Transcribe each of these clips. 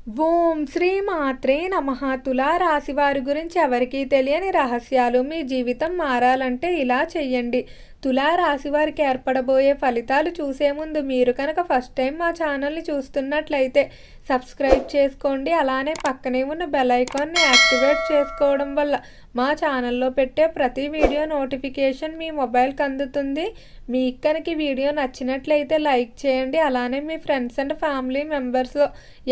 ఓం శ్రీ మాత్రే నమః. తులా రాశి వారి గురించి ఎవరికీ తెలియని రహస్యాలు. మీ జీవితం మారాలంటే ఇలా చెయ్యండి. తులా రాశి వారికి ఏర్పడబోయే ఫలితాలు చూసే ముందు మీరు కనుక ఫస్ట్ టైం మా ఛానల్ని చూస్తున్నట్లయితే సబ్స్క్రైబ్ చేసుకోండి. అలానే పక్కనే ఉన్న బెల్ ఐకాన్ని యాక్టివేట్ చేసుకోవడం వల్ల మా ఛానల్లో పెట్టే ప్రతి వీడియో నోటిఫికేషన్ మీ మొబైల్కి అందుతుంది. మీకు కనుక ఈ వీడియో నచ్చినట్లయితే లైక్ చేయండి. అలానే మీ ఫ్రెండ్స్ అండ్ ఫ్యామిలీ మెంబర్స్లో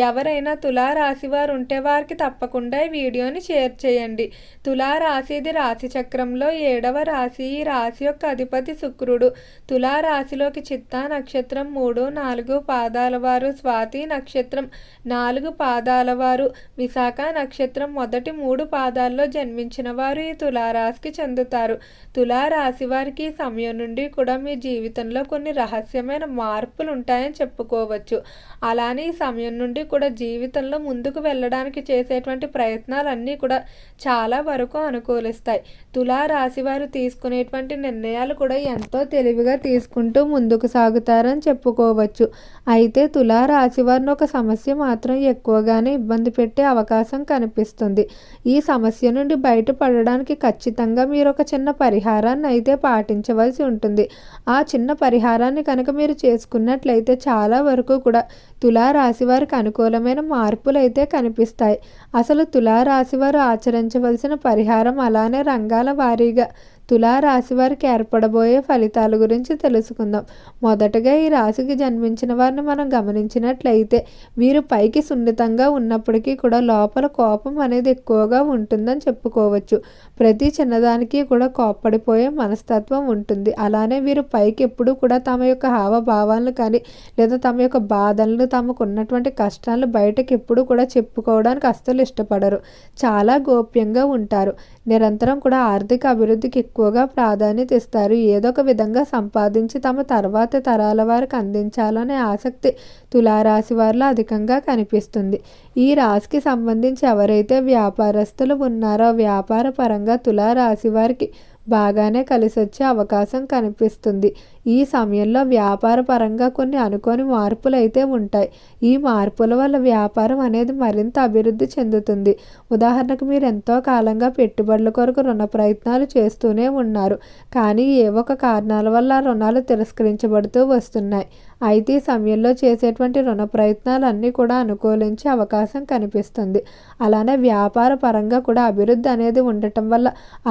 ఎవరైనా తులా రాశి వారు ఉంటే వారికి తప్పకుండా ఈ వీడియోని షేర్ చేయండి. తులా రాశి ఇది రాశి చక్రంలో 7వ రాశి. ఈ రాశి యొక్క అధిపతి శుక్రుడు. తులా రాశిలోకి చిత్తా నక్షత్రం 3, 4 పాదాల వారు, స్వాతి నక్షత్రం 4 పాదాల వారు, విశాఖ నక్షత్రం మొదటి 3 పాదాల్లో జన్మించిన వారు ఈ తులారాశికి చెందుతారు. తులారాశి వారికి ఈ సమయం నుండి కూడా మీ జీవితంలో కొన్ని రహస్యమైన మార్పులు ఉంటాయని చెప్పుకోవచ్చు. అలానే ఈ సమయం నుండి కూడా జీవితంలో ముందుకు వెళ్ళడానికి చేసేటువంటి ప్రయత్నాలన్నీ కూడా చాలా వరకు అనుకూలిస్తాయి. తులారాశి వారు తీసుకునేటువంటి నిర్ణయాలు కూడా ఎంతో తెలివిగా తీసుకుంటూ ముందుకు సాగుతారని చెప్పుకోవచ్చు. అయితే తులారాశి వారిని ఒక సమస్య మాత్రం ఎక్కువగానే ఇబ్బంది పెట్టే అవకాశం కనిపిస్తుంది. ఈ సమస్య నుండి బయటపడడానికి ఖచ్చితంగా మీరు ఒక చిన్న పరిహారాన్ని అయితే పాటించవలసి ఉంటుంది. ఆ చిన్న పరిహారాన్ని కనుక మీరు చేసుకున్నట్లయితే చాలా వరకు కూడా తులారాశి వారికి అనుకూలమైన మార్పులు అయితే కనిపిస్తాయి. అసలు తులారాశి వారు ఆచరించవలసిన పరిహారం, అలానే రంగాల వారీగా తులారాశి వారికి ఏర్పడబోయే ఫలితాల గురించి తెలుసుకుందాం. మొదటగా ఈ రాశికి జన్మించిన వారిని మనం గమనించినట్లయితే వీరు పైకి సున్నితంగా ఉన్నప్పటికీ కూడా లోపల కోపం అనేది ఎక్కువగా ఉంటుందని చెప్పుకోవచ్చు. ప్రతి చిన్నదానికి కూడా కోప్పడిపోయే మనస్తత్వం ఉంటుంది. అలానే వీరు పైకి ఎప్పుడు కూడా తమ యొక్క హావభావాలను కానీ లేదా తమ యొక్క బాధలను, తమకు ఉన్నటువంటి కష్టాలను బయటకు ఎప్పుడు కూడా చెప్పుకోవడానికి అస్సలు ఇష్టపడరు. చాలా గోప్యంగా ఉంటారు. నిరంతరం కూడా ఆర్థిక అభివృద్ధికి ఎక్కువగా ప్రాధాన్యత ఇస్తారు. ఏదో ఒక విధంగా సంపాదించి తమ తర్వాత తరాల వారికి అందించాలనే ఆసక్తి తులారాశి వారిలో అధికంగా కనిపిస్తుంది. ఈ రాశికి సంబంధించి ఎవరైతే వ్యాపారస్తులు ఉన్నారో వ్యాపార పరంగా తులారాశి వారికి బాగానే కలిసి వచ్చే అవకాశం కనిపిస్తుంది. ఈ సమయంలో వ్యాపార పరంగా కొన్ని అనుకోని మార్పులు అయితే ఉంటాయి. ఈ మార్పుల వల్ల వ్యాపారం అనేది మరింత అభివృద్ధి చెందుతుంది. ఉదాహరణకు మీరు ఎంతో కాలంగా పెట్టుబడుల కొరకు రుణ ప్రయత్నాలు చేస్తూనే ఉన్నారు. కానీ ఏవో ఒక కారణాల వల్ల రుణాలు తిరస్కరించబడుతూ వస్తున్నాయి. అయితే ఈ సమయంలో చేసేటువంటి రుణ ప్రయత్నాలన్నీ కూడా అనుకూలించే అవకాశం కనిపిస్తుంది. అలానే వ్యాపార పరంగా కూడా అభివృద్ధి అనేది ఉండటం వల్ల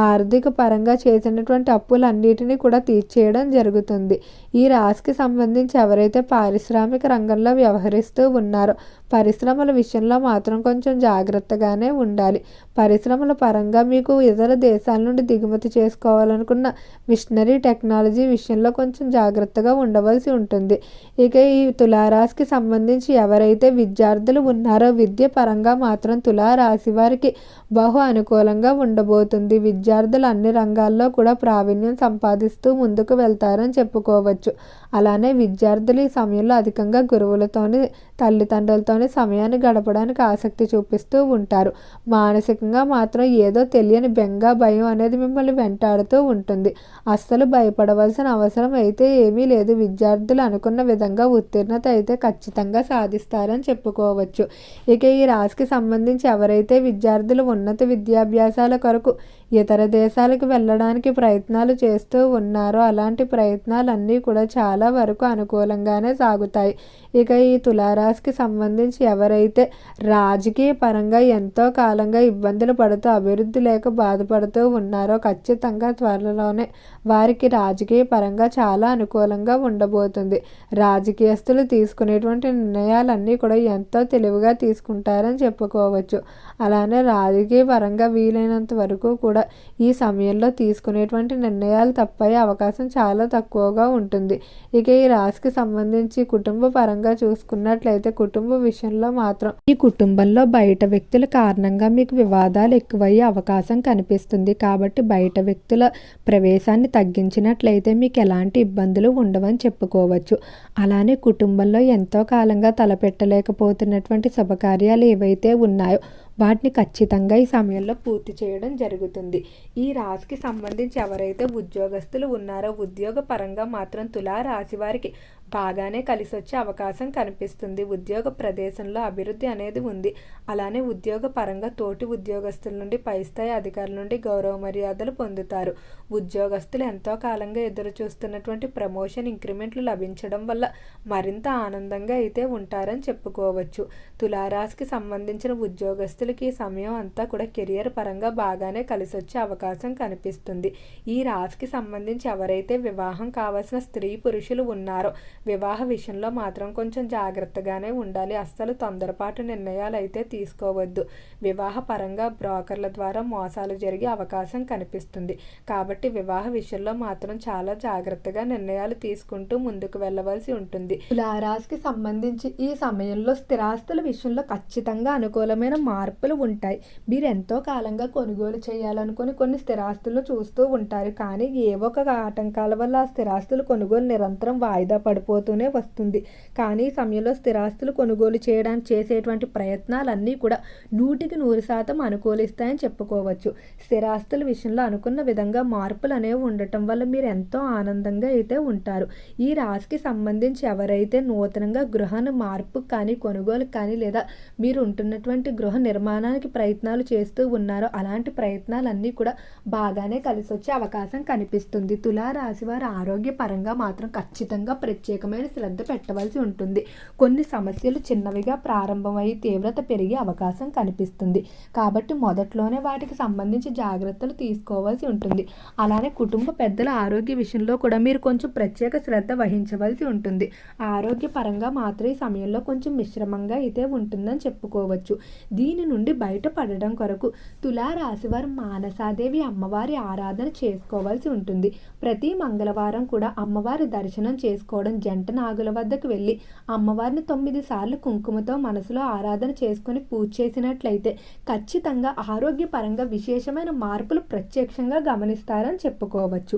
ఆర్థిక పరంగా చేసినటువంటి అప్పులన్నిటినీ కూడా తీర్చేయడం జరుగుతుంది. ఈ రాశికి సంబంధించి ఎవరైతే పారిశ్రామిక రంగంలో వ్యవహరిస్తూ ఉన్నారో పరిశ్రమల విషయంలో మాత్రం కొంచెం జాగ్రత్తగానే ఉండాలి. పరిశ్రమల పరంగా మీకు ఇతర దేశాల నుండి దిగుమతి చేసుకోవాలనుకున్న మిషనరీ టెక్నాలజీ విషయంలో కొంచెం జాగ్రత్తగా ఉండవలసి ఉంటుంది. ఇక ఈ తులారాశికి సంబంధించి ఎవరైతే విద్యార్థులు ఉన్నారో విద్య పరంగా మాత్రం తులారాశి వారికి బహు అనుకూలంగా ఉండబోతుంది. విద్యార్థులు అన్ని రంగాల్లో కూడా ప్రావీణ్యం సంపాదిస్తూ ముందుకు వెళ్తారని చెప్పుకోవచ్చు. అలానే విద్యార్థులు ఈ సమయంలో అధికంగా గురువులతోని, తల్లిదండ్రులతోని సమయాన్ని గడపడానికి ఆసక్తి చూపిస్తూ ఉంటారు. మానసికంగా మాత్రం ఏదో తెలియని బెంగ, భయం అనేది మిమ్మల్ని వెంటాడుతూ ఉంటుంది. అస్సలు భయపడవలసిన అవసరం అయితే ఏమీ లేదు. విద్యార్థులు అనుకున్న విధంగా ఉత్తీర్ణత అయితే ఖచ్చితంగా సాధిస్తారని చెప్పుకోవచ్చు. ఇక ఈ రాశికి సంబంధించి ఎవరైతే విద్యార్థులు ఉన్నత విద్యాభ్యాసాల కొరకు ఇతర దేశాలకు వెళ్ళడానికి ప్రయత్నాలు చేస్తూ ఉన్నారో అలాంటి ప్రయత్నాలన్నీ కూడా చాలా వరకు అనుకూలంగానే సాగుతాయి. ఇక ఈ తులారాశికి సంబంధించి ఎవరైతే రాజకీయ పరంగా ఎంతో కాలంగా ఇబ్బందులు పడుతూ అభివృద్ధి లేక బాధపడుతూ ఉన్నారో ఖచ్చితంగా త్వరలోనే వారికి రాజకీయ పరంగా చాలా అనుకూలంగా ఉండబోతుంది. రాజకీయస్తులు తీసుకునేటువంటి నిర్ణయాలన్నీ కూడా ఎంతో తెలివిగా తీసుకుంటారని చెప్పుకోవచ్చు. అలానే రాజకీయ పరంగా వీలైనంత వరకు కూడా ఈ సమయంలో తీసుకునేటువంటి నిర్ణయాలు తప్పయ్యే అవకాశం చాలా తక్కువగా ఉంటుంది. ఇక ఈ రాశికి సంబంధించి కుటుంబ పరంగా చూసుకున్నట్లయితే కుటుంబ విషయంలో మాత్రం ఈ కుటుంబంలో బయట వ్యక్తుల కారణంగా మీకు వివాదాలు ఎక్కువయ్యే అవకాశం కనిపిస్తుంది. కాబట్టి బయట వ్యక్తుల ప్రవేశాన్ని తగ్గించినట్లయితే మీకు ఎలాంటి ఇబ్బందులు ఉండవని చెప్పుకోవచ్చు. అలానే కుటుంబంలో ఎంతో కాలంగా తలపెట్టలేకపోతున్నటువంటి శుభకార్యాలు ఏవైతే ఉన్నాయో వాటిని ఖచ్చితంగా ఈ సమయంలో పూర్తి చేయడం జరుగుతుంది. ఈ రాశికి సంబంధించి ఎవరైతే ఉద్యోగస్తులు ఉన్నారో ఉద్యోగ పరంగా మాత్రం తులా రాశి వారికి బాగానే కలిసి వచ్చే అవకాశం కనిపిస్తుంది. ఉద్యోగ ప్రదేశంలో అభివృద్ధి అనేది ఉంది. అలానే ఉద్యోగ పరంగా తోటి ఉద్యోగస్తుల నుండి పై స్థాయి అధికారుల నుండి గౌరవ మర్యాదలు పొందుతారు. ఉద్యోగస్తులు ఎంతో కాలంగా ఎదురు చూస్తున్నటువంటి ప్రమోషన్, ఇంక్రిమెంట్లు లభించడం వల్ల మరింత ఆనందంగా అయితే ఉంటారని చెప్పుకోవచ్చు. తులారాశికి సంబంధించిన ఉద్యోగస్తులకి ఈ సమయం అంతా కూడా కెరియర్ పరంగా బాగానే కలిసి వచ్చే అవకాశం కనిపిస్తుంది. ఈ రాశికి సంబంధించి ఎవరైతే వివాహం కావాల్సిన స్త్రీ పురుషులు ఉన్నారో వివాహ విషయంలో మాత్రం కొంచెం జాగ్రత్తగానే ఉండాలి. అస్సలు తొందరపాటు నిర్ణయాలు అయితే తీసుకోవద్దు. వివాహ పరంగా బ్రోకర్ల ద్వారా మోసాలు జరిగే అవకాశం కనిపిస్తుంది. కాబట్టి వివాహ విషయంలో మాత్రం చాలా జాగ్రత్తగా నిర్ణయాలు తీసుకుంటూ ముందుకు వెళ్ళవలసి ఉంటుంది. తులారాశికి సంబంధించి ఈ సమయంలో స్థిరాస్తుల విషయంలో ఖచ్చితంగా అనుకూలమైన మార్పులు ఉంటాయి. మీరు ఎంతో కాలంగా కొనుగోలు చేయాలనుకుని కొన్ని స్థిరాస్తులను చూస్తూ ఉంటారు. కానీ ఏవో ఒక ఆటంకాల వల్ల ఆ స్థిరాస్తులు కొనుగోలు నిరంతరం వాయిదా పడిపోతూనే వస్తుంది. కానీ ఈ సమయంలో స్థిరాస్తులు కొనుగోలు చేయడానికి చేసేటువంటి ప్రయత్నాలన్నీ కూడా 100% అనుకూలిస్తాయని చెప్పుకోవచ్చు. స్థిరాస్తుల విషయంలో అనుకున్న విధంగా మార్పులు అనేవి ఉండటం వల్ల మీరు ఎంతో ఆనందంగా అయితే ఉంటారు. ఈ రాశికి సంబంధించి ఎవరైతే నూతనంగా గృహాన్ని మార్పు కానీ కొనుగోలు కానీ లేదా మీరు ఉంటున్నటువంటి గృహ నిర్మాణానికి ప్రయత్నాలు చేస్తూ ఉన్నారో అలాంటి ప్రయత్నాలన్నీ కూడా బాగానే కలిసి వచ్చే అవకాశం కనిపిస్తుంది. తులారాశి వారి ఆరోగ్యపరంగా మాత్రం ఖచ్చితంగా ప్రత్యేకమైన శ్రద్ధ పెట్టవలసి ఉంటుంది. కొన్ని సమస్యలు చిన్నవిగా ప్రారంభమై తీవ్రత పెరిగే అవకాశం కనిపిస్తుంది. కాబట్టి మొదట్లోనే వాటికి సంబంధించి జాగ్రత్తలు తీసుకోవాల్సి ఉంటుంది. అలానే కుటుంబ పెద్దల ఆరోగ్య విషయంలో కూడా మీరు కొంచెం ప్రత్యేక శ్రద్ధ వహించవలసి ఉంటుంది. ఆరోగ్యపరంగా మాత్రం ఈ సమయంలో కొంచెం మిశ్రమంగా అయితే ఉంటుందని చెప్పుకోవచ్చు. దీని నుండి బయటపడడం కొరకు తులారాశి వారు మానసాదేవి అమ్మవారి ఆరాధన చేసుకోవాల్సి ఉంటుంది. ప్రతి మంగళవారం కూడా అమ్మవారి దర్శనం చేసుకోవడం, జంట నాగుల వద్దకు వెళ్ళి అమ్మవారిని 9 సార్లు కుంకుమతో మనసులో ఆరాధన చేసుకొని పూజ చేసినట్లయితే ఖచ్చితంగా ఆరోగ్యపరంగా విశేషమైన మార్పులు ప్రత్యక్షంగా గమనిస్తారని చెప్పుకోవచ్చు.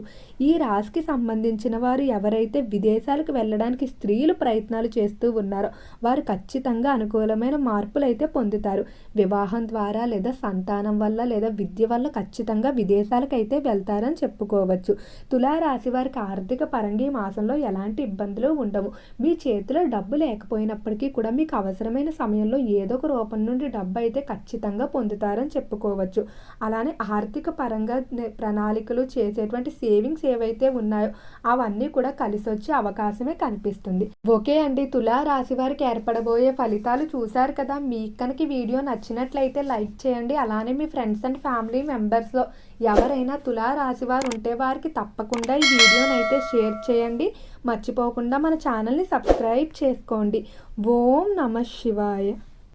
ఈ రాశికి సంబంధించిన వారు ఎవరైతే విదేశాలకు వెళ్ళడానికి స్త్రీలు ప్రయత్నాలు చేస్తూ ఉన్నారో వారు ఖచ్చితంగా అనుకూలమైన మార్పులు అయితే పొందుతారు. వివాహం ద్వారా లేదా సంతానం వల్ల లేదా విద్య వల్ల ఖచ్చితంగా విదేశాలకు అయితే వెళ్తారని చెప్పుకోవచ్చు. తులారాశి వారికి ఆర్థిక పరంగా ఈ మాసంలో ఎలాంటి ఇబ్బందులు ఉండవు. మీ చేతిలో డబ్బు లేకపోయినప్పటికీ కూడా మీకు అవసరమైన సమయంలో ఏదో ఒక రూపం నుండి డబ్బు అయితే ఖచ్చితంగా పొందుతారని చెప్పుకోవచ్చు. అలానే ఆర్థిక పరంగా ప్రణాళికలు చేసేటువంటి సేవింగ్స్ ఏవైతే ఉన్నాయో అవన్నీ కూడా కలిసి వచ్చే అవకాశమే కనిపిస్తుంది. ఓకే అండి, తులారాశి వారికి ఏర్పడబోయే ఫలితాలు చూశారు కదా. మీకు కనుక వీడియో నచ్చినట్లయితే లైక్ చేయండి. అలానే మీ ఫ్రెండ్స్ అండ్ ఫ్యామిలీ మెంబర్స్లో ఎవరైనా తులారాశి వారు ఉంటే వారికి తప్పకుండా ఈ వీడియోని అయితే షేర్ చేయండి. మర్చిపోకుండా మన ఛానల్ని సబ్స్క్రైబ్ చేసుకోండి. ఓం నమః శివాయ.